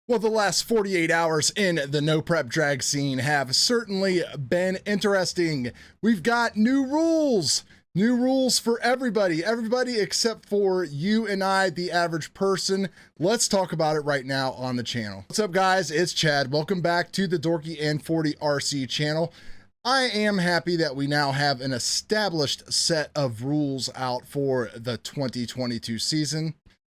Well, the last 48 hours in the no prep drag scene have certainly been interesting. We've got new rules for everybody except for you and I, the average person. Let's talk about it right now on the channel. What's up, guys? It's Chad. Welcome back to the Dorky and 40 RC channel. I am happy that we now have an established set of rules out for the 2022 season.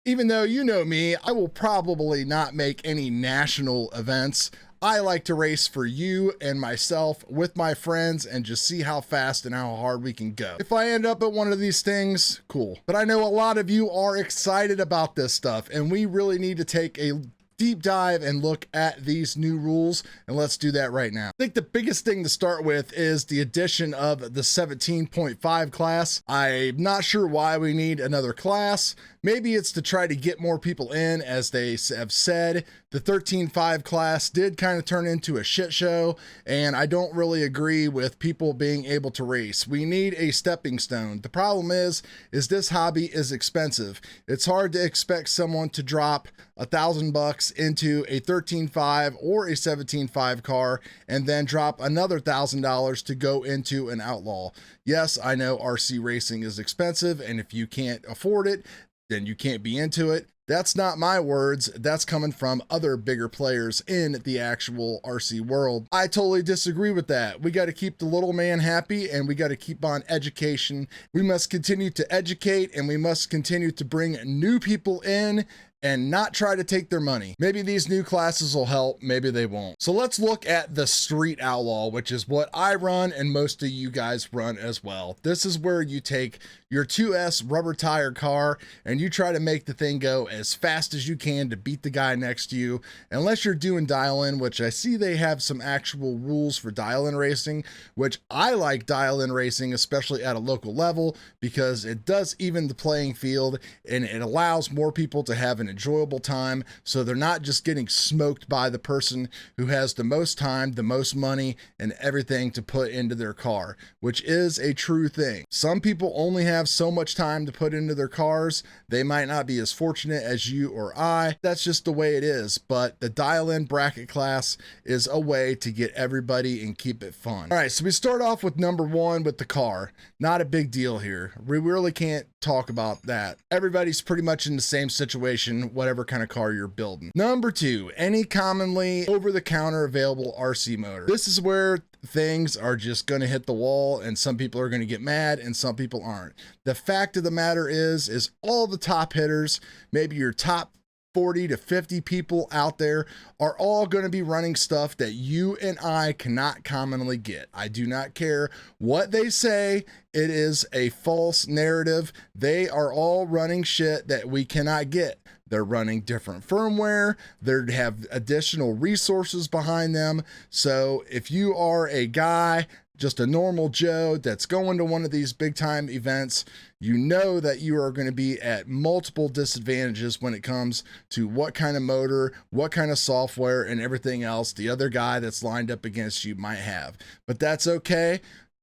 Even though you know me, I will probably not make any national events. I like to race for you and myself with my friends and just see how fast and how hard we can go. If I end up at one of these things, cool. But I know a lot of you are excited about this stuff, and we really need to take a deep dive and look at these new rules, and let's do that right now. I think the biggest thing to start with is the addition of the 17.5 class. I'm not sure why we need another class. Maybe it's to try to get more people in, as they have said. The 13.5 class did kind of turn into a shit show, and I don't really agree with people being able to race. We need a stepping stone. The problem is this hobby is expensive. It's hard to expect someone to drop $1,000 into a 13.5 or a 17.5 car and then drop another $1,000 to go into an Outlaw. Yes, I know RC racing is expensive, and if you can't afford it, then you can't be into it. That's not my words. That's coming from other bigger players in the actual RC world. I totally disagree with that. We got to keep the little man happy, and we got to keep on education. We must continue to educate, and we must continue to bring new people in and not try to take their money. Maybe these new classes will help, maybe they won't. So let's look at the Street Outlaw, which is what I run and most of you guys run as well. This is where you take your 2S rubber tire car and you try to make the thing go as fast as you can to beat the guy next to you. Unless you're doing dial-in, which I see they have some actual rules for dial-in racing, which I like dial-in racing, especially at a local level, because it does even the playing field and it allows more people to have an enjoyable time, so they're not just getting smoked by the person who has the most time, the most money, and everything to put into their car, which is a true thing. Some people only have so much time to put into their cars. They might not be as fortunate as you or I. That's just the way it is. But the dial-in bracket class is a way to get everybody and keep it fun. All right, so we start off with number one with the car. Not a big deal here. We really can't talk about that. Everybody's pretty much in the same situation, whatever kind of car you're building. Number two, any commonly over-the-counter available RC motor. This is where things are just going to hit the wall, and some people are going to get mad and some people aren't. The fact of the matter is all the top hitters, maybe your top 40 to 50 people out there, are all going to be running stuff that you and I cannot commonly get. I do not care what they say. It is a false narrative. They are all running shit that we cannot get. They're running different firmware. They have additional resources behind them. So if you are a guy, just a normal Joe that's going to one of these big time events, you know that you are going to be at multiple disadvantages when it comes to what kind of motor, what kind of software, and everything else the other guy that's lined up against you might have. But that's okay.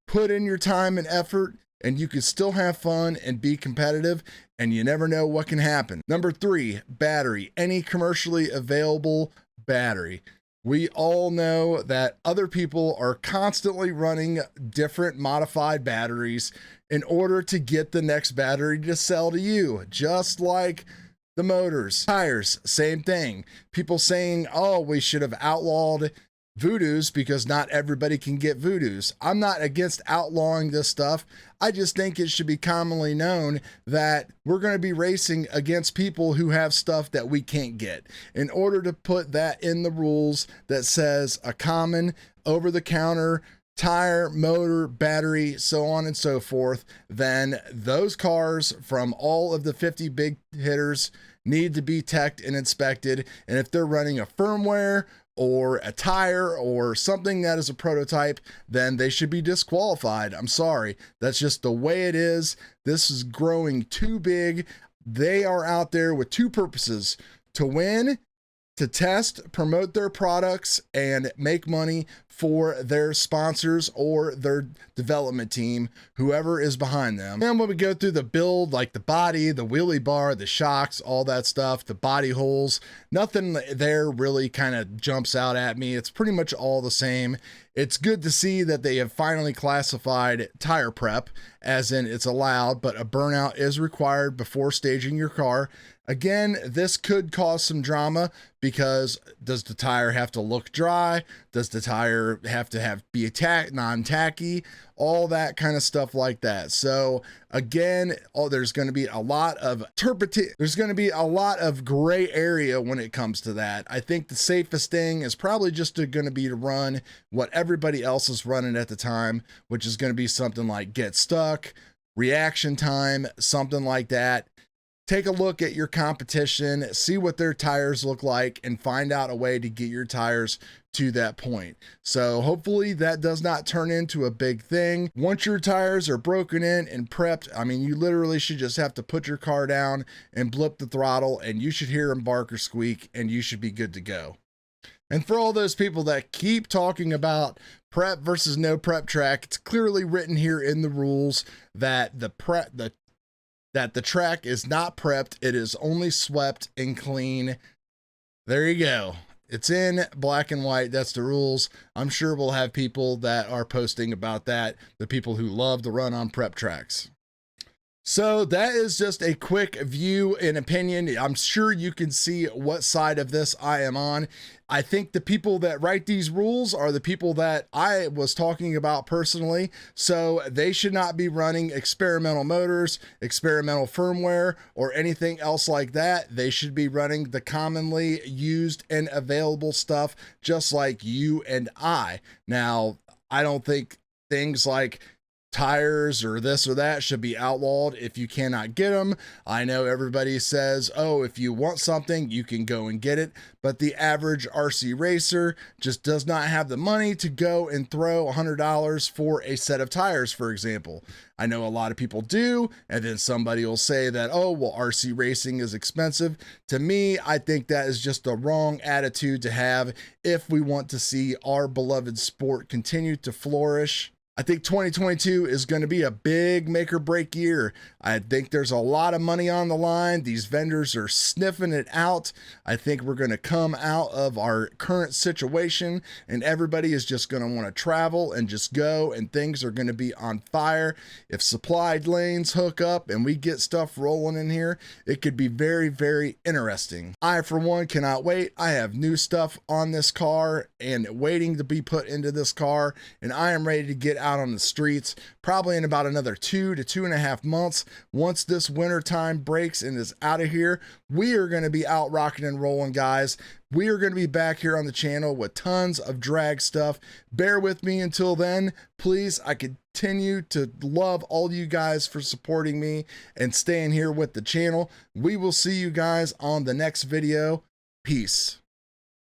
Put in your time and effort, and you can still have fun and be competitive, and you never know what can happen. Number three, battery. Any commercially available battery. We all know that other people are constantly running different modified batteries in order to get the next battery to sell to you, just like the motors. Tires, same thing. People saying, oh, we should have outlawed Voodoos because not everybody can get Voodoos. I'm not against outlawing this stuff. I just think it should be commonly known that we're going to be racing against people who have stuff that we can't get. In order to put that in the rules that says a common over-the-counter tire, motor, battery, so on and so forth, then those cars from all of the 50 big hitters need to be teched and inspected. And if they're running a firmware or a tire or something that is a prototype, then they should be disqualified. I'm sorry. That's just the way it is. This is growing too big. They are out there with two purposes: to win to test, promote their products, and make money for their sponsors or their development team, whoever is behind them. And when we go through the build, like the body, the wheelie bar, the shocks, all that stuff, the body holes, nothing there really kind of jumps out at me. It's pretty much all the same. It's good to see that they have finally classified tire prep, as in it's allowed, but a burnout is required before staging your car. Again, this could cause some drama because does the tire have to look dry? Does the tire have to be non-tacky? All that kind of stuff like that. So again, there's going to be a lot of there's going to be a lot of gray area when it comes to that. I think the safest thing is probably just going to be to run what everybody else is running at the time, which is going to be something like get stuck, reaction time, something like that. Take a look at your competition, see what their tires look like, and find out a way to get your tires to that point. So hopefully that does not turn into a big thing. Once your tires are broken in and prepped, I mean, you literally should just have to put your car down and blip the throttle, and you should hear them bark or squeak, and you should be good to go. And for all those people that keep talking about prep versus no prep track, it's clearly written here in the rules that the track is not prepped, it is only swept and clean. There you go. It's in black and white. That's the rules. I'm sure we'll have people that are posting about that, the people who love to run on prep tracks. So that is just a quick view and opinion. I'm sure you can see what side of this I am on. I think the people that write these rules are the people that I was talking about personally. So they should not be running experimental motors, experimental firmware, or anything else like that. They should be running the commonly used and available stuff, just like you and I. Now, I don't think things like tires or this or that should be outlawed if you cannot get them. I know everybody says, oh, if you want something, you can go and get it. But the average RC racer just does not have the money to go and throw $100 for a set of tires, for example. I know a lot of people do, and then somebody will say that, oh, well, RC racing is expensive. To me, I think that is just the wrong attitude to have if we want to see our beloved sport continue to flourish. I think 2022 is going to be a big make or break year. I think there's a lot of money on the line. These vendors are sniffing it out. I think we're going to come out of our current situation and everybody is just going to want to travel and just go, and things are going to be on fire. If supplied lanes hook up and we get stuff rolling in here, it could be very, very interesting. I, for one, cannot wait. I have new stuff on this car and waiting to be put into this car, and I am ready to get out on the streets probably in about another 2 to 2.5 months. Once this winter time breaks and is out of here, we are going to be out rocking and rolling, guys. We are going to be back here on the channel with tons of drag stuff. Bear with me until then, please. I continue to love all you guys for supporting me and staying here with the channel. We will see you guys on the next video. Peace.